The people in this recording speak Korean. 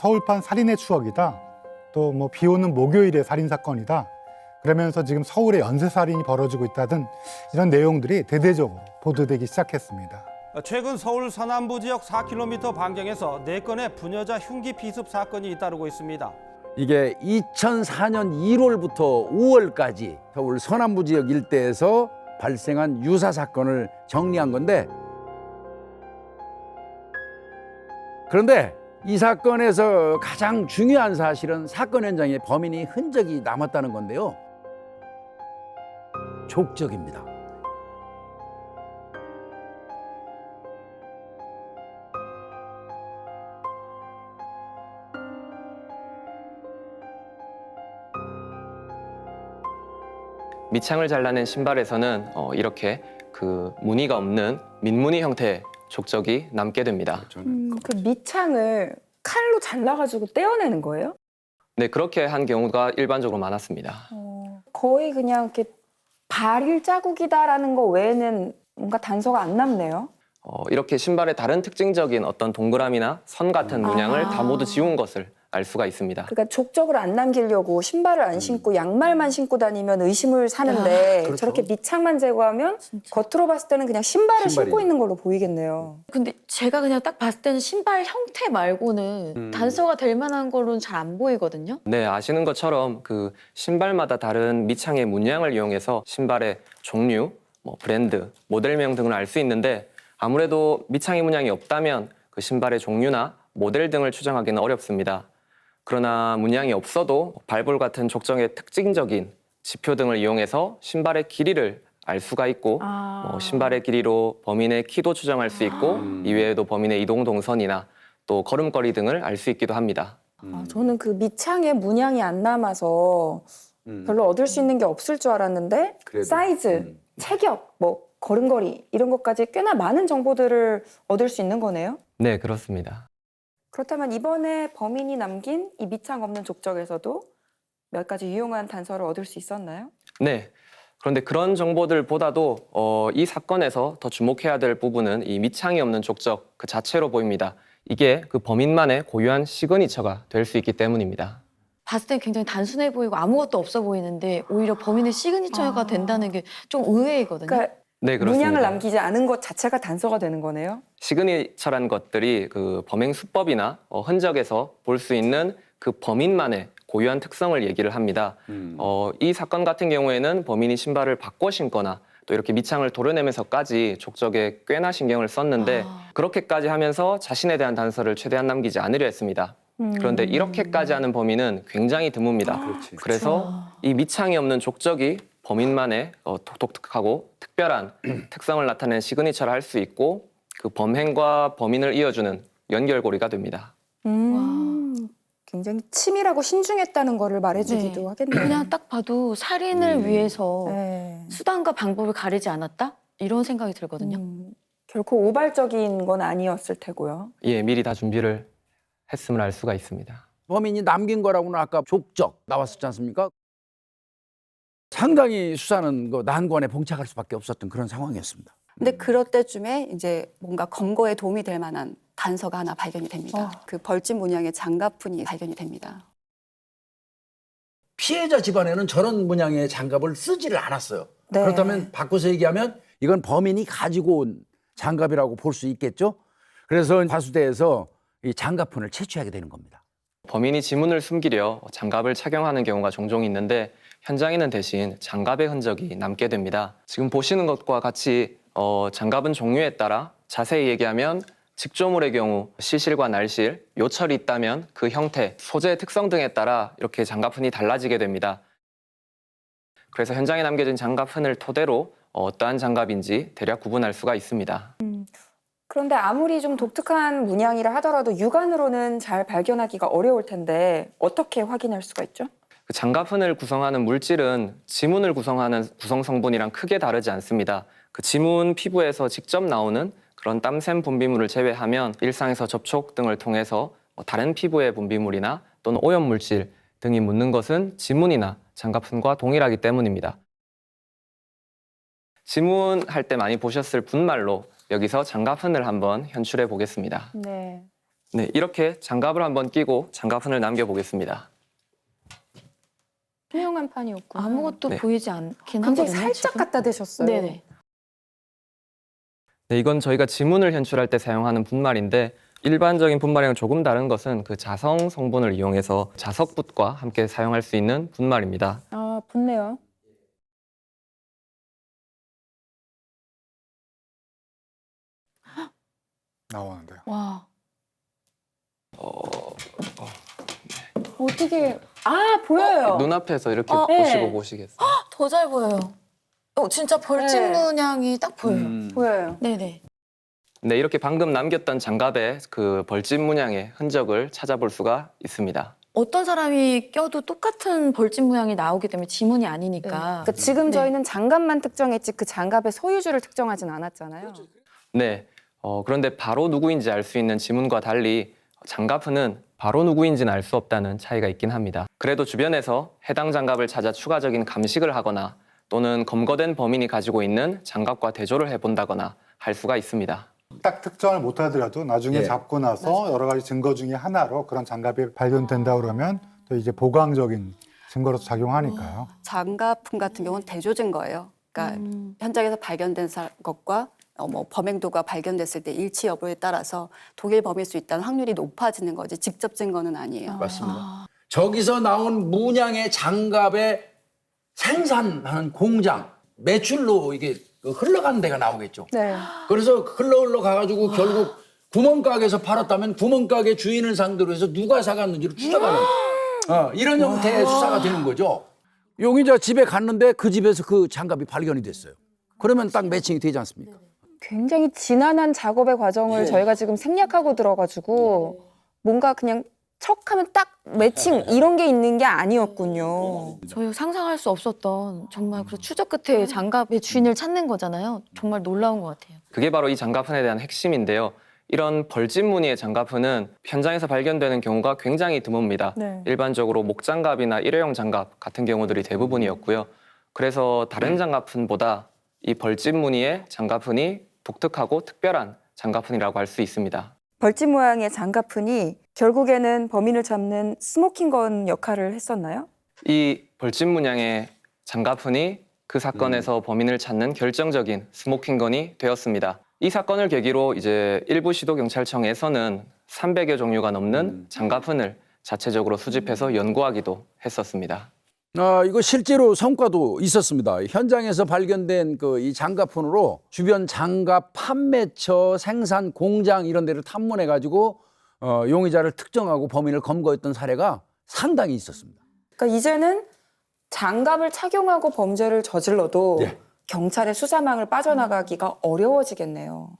서울판 살인의 추억이다. 또 뭐 비 오는 목요일의 살인 사건이다. 그러면서 지금 서울에 연쇄살인이 벌어지고 있다든 이런 내용들이 대대적으로 보도되기 시작했습니다. 최근 서울 서남부 지역 4km 반경에서 4건의 부녀자 흉기 피습 사건이 잇따르고 있습니다. 이게 2004년 1월부터 5월까지 서울 서남부 지역 일대에서 발생한 유사 사건을 정리한 건데, 그런데 이 사건에서 가장 중요한 사실은 사건 현장에 범인이 흔적이 남았다는 건데요. 족적입니다. 밑창을 잘라낸 신발에서는 이렇게 그 무늬가 없는 민무늬 형태의 족적이 남게 됩니다. 그 밑창을 칼로 잘라가지고 떼어내는 거예요? 네, 그렇게 한 경우가 일반적으로 많았습니다. 거의 그냥 이렇게 발일 자국이다라는 거 외에는 뭔가 단서가 안 남네요. 이렇게 신발의 다른 특징적인 어떤 동그라미나 선 같은 문양을 다 모두 지운 것을 알 수가 있습니다. 그러니까 족적을 안 남기려고 신발을 안 신고 양말만 신고 다니면 의심을 사는데 그렇죠. 저렇게 밑창만 제거하면 겉으로 봤을 때는 그냥 신발을 신발이. 신고 있는 걸로 보이겠네요. 근데 제가 그냥 딱 봤을 때는 신발 형태 말고는 단서가 될 만한 걸로는 잘 안 보이거든요. 네, 아시는 것처럼 그 신발마다 다른 밑창의 문양을 이용해서 신발의 종류, 브랜드, 모델명 등을 알 수 있는데 아무래도 밑창의 문양이 없다면 그 신발의 종류나 모델 등을 추정하기는 어렵습니다. 그러나 문양이 없어도 발볼 같은 족적의 특징적인 지표 등을 이용해서 신발의 길이를 알 수가 있고 신발의 길이로 범인의 키도 추정할 수 있고 이외에도 범인의 이동 동선이나 또 걸음걸이 등을 알 수 있기도 합니다. 저는 그 밑창에 문양이 안 남아서 별로 얻을 수 있는 게 없을 줄 알았는데 그래도. 사이즈, 체격, 뭐 걸음걸이 이런 것까지 꽤나 많은 정보들을 얻을 수 있는 거네요. 네, 그렇습니다. 그렇다면 이번에 범인이 남긴 이 밑창 없는 족적에서도 몇 가지 유용한 단서를 얻을 수 있었나요? 네. 그런데 그런 정보들보다도 이 사건에서 더 주목해야 될 부분은 이 밑창이 없는 족적 그 자체로 보입니다. 이게 그 범인만의 고유한 시그니처가 될 수 있기 때문입니다. 봤을 땐 굉장히 단순해 보이고 아무것도 없어 보이는데 오히려 범인의 시그니처가 된다는 게 좀 의외이거든요. 그러니까 네, 그렇습니다. 문양을 남기지 않은 것 자체가 단서가 되는 거네요. 시그니처란 것들이 그 범행 수법이나 흔적에서 볼 수 있는 그 범인만의 고유한 특성을 얘기를 합니다. 이 사건 같은 경우에는 범인이 신발을 바꿔 신거나 또 이렇게 밑창을 도려내면서까지 족적에 꽤나 신경을 썼는데 그렇게까지 하면서 자신에 대한 단서를 최대한 남기지 않으려 했습니다. 그런데 이렇게까지 하는 범인은 굉장히 드뭅니다. 그래서 이 밑창이 없는 족적이 범인만의 독특하고 특별한 특성을 나타내는 시그니처를 할 수 있고 그 범행과 범인을 이어주는 연결고리가 됩니다. 굉장히 치밀하고 신중했다는 거를 말해주기도 네. 하겠네요. 그냥 딱 봐도 살인을 위해서 네. 수단과 방법을 가리지 않았다? 이런 생각이 들거든요. 결코 오발적인 건 아니었을 테고요. 예, 미리 다 준비를 했음을 알 수가 있습니다. 범인이 남긴 거라고는 아까 족적 나왔었지 않습니까? 상당히 수사는 그 난관에 봉착할 수밖에 없었던 그런 상황이었습니다. 근데 그럴 때쯤에 이제 뭔가 검거에 도움이 될 만한 단서가 하나 발견이 됩니다. 그 벌집 문양의 장갑푼이 발견이 됩니다. 피해자 집안에는 저런 문양의 장갑을 쓰지를 않았어요. 네. 그렇다면 바꿔서 얘기하면 이건 범인이 가지고 온 장갑이라고 볼 수 있겠죠. 그래서 과수대에서 이 장갑푼을 채취하게 되는 겁니다. 범인이 지문을 숨기려 장갑을 착용하는 경우가 종종 있는데 현장에는 대신 장갑의 흔적이 남게 됩니다. 지금 보시는 것과 같이 장갑은 종류에 따라 자세히 얘기하면 직조물의 경우 시실과 날실, 요철이 있다면 그 형태, 소재의 특성 등에 따라 이렇게 장갑흔이 달라지게 됩니다. 그래서 현장에 남겨진 장갑흔을 토대로 어떠한 장갑인지 대략 구분할 수가 있습니다. 그런데 아무리 좀 독특한 문양이라 하더라도 육안으로는 잘 발견하기가 어려울 텐데 어떻게 확인할 수가 있죠? 그 장갑흔을 구성하는 물질은 지문을 구성하는 구성 성분이랑 크게 다르지 않습니다. 그 지문 피부에서 직접 나오는 그런 땀샘 분비물을 제외하면 일상에서 접촉 등을 통해서 다른 피부의 분비물이나 또는 오염물질 등이 묻는 것은 지문이나 장갑흔과 동일하기 때문입니다. 지문할 때 많이 보셨을 분말로 여기서 장갑흔을 한번 현출해 보겠습니다. 네. 네, 이렇게 장갑을 한번 끼고 장갑끈을 남겨보겠습니다. 투명한 판이었고 아무것도 네. 보이지 않긴 굉장히 하거든요. 살짝 지금. 갖다 대셨어요. 네네. 네, 이건 저희가 지문을 현출할 때 사용하는 분말인데 일반적인 분말이랑 조금 다른 것은 그 자성 성분을 이용해서 자석붓과 함께 사용할 수 있는 분말입니다. 아, 붙네요. 나오는데요. 와. 어떻게 보여요. 눈앞에서 이렇게 네. 보시고 보시겠어요? 더 잘 보여요. 진짜 벌집 네. 문양이 딱 보여요. 보여요. 네네. 네, 이렇게 방금 남겼던 장갑의 그 벌집 문양의 흔적을 찾아볼 수가 있습니다. 어떤 사람이 껴도 똑같은 벌집 모양이 나오기 때문에 지문이 아니니까. 그러니까 지금 네. 저희는 장갑만 특정했지 그 장갑의 소유주를 특정하진 않았잖아요. 네, 그런데 바로 누구인지 알 수 있는 지문과 달리 장갑은 바로 누구인지는 알 수 없다는 차이가 있긴 합니다. 그래도 주변에서 해당 장갑을 찾아 추가적인 감식을 하거나 또는 검거된 범인이 가지고 있는 장갑과 대조를 해본다거나 할 수가 있습니다. 딱 특정을 못 하더라도 나중에 예. 잡고 나서 여러 가지 증거 중에 하나로 그런 장갑이 발견된다 그러면 또 이제 보강적인 증거로서 작용하니까요. 장갑품 같은 경우는 대조 증거예요. 그러니까 현장에서 발견된 것과 뭐 범행도가 발견됐을 때 일치 여부에 따라서 독일 범일 수 있다는 확률이 높아지는 거지 직접 증거는 아니에요. 맞습니다. 저기서 나온 문양의 장갑의 생산하는 공장, 매출로 이게 흘러가는 데가 나오겠죠. 네. 그래서 흘러 가가지고 결국 구멍가게에서 팔았다면 구멍가게 주인을 상대로 해서 누가 사갔는지를 추적하는 이런 형태의 수사가 되는 거죠. 용의자 집에 갔는데 그 집에서 그 장갑이 발견이 됐어요. 그러면 딱 매칭이 되지 않습니까? 굉장히 지난한 작업의 과정을 저희가 지금 생략하고 들어가지고 뭔가 그냥 척하면 딱 매칭 이런 게 있는 게 아니었군요. 저희가 상상할 수 없었던 정말 그 추적 끝에 장갑의 주인을 찾는 거잖아요. 정말 놀라운 것 같아요. 그게 바로 이 장갑흔에 대한 핵심인데요. 이런 벌집 무늬의 장갑흔은 현장에서 발견되는 경우가 굉장히 드뭅니다. 네. 일반적으로 목장갑이나 일회용 장갑 같은 경우들이 대부분이었고요. 그래서 다른 장갑흔보다 이 벌집 무늬의 장갑흔이 독특하고 특별한 장갑흔이라고 할 수 있습니다. 벌집 모양의 장갑푼이 결국에는 범인을 잡는 스모킹건 역할을 했었나요? 이 벌집 문양의 장갑흔이 그 사건에서 범인을 찾는 결정적인 스모킹건이 되었습니다. 이 사건을 계기로 이제 일부 시도경찰청에서는 300여 종류가 넘는 장갑흔을 자체적으로 수집해서 연구하기도 했었습니다. 이거 실제로 성과도 있었습니다. 현장에서 발견된 그 이 장갑폰으로 주변 장갑 판매처, 생산 공장 이런 데를 탐문해 가지고 용의자를 특정하고 범인을 검거했던 사례가 상당히 있었습니다. 그러니까 이제는 장갑을 착용하고 범죄를 저질러도 네. 경찰의 수사망을 빠져나가기가 어려워지겠네요.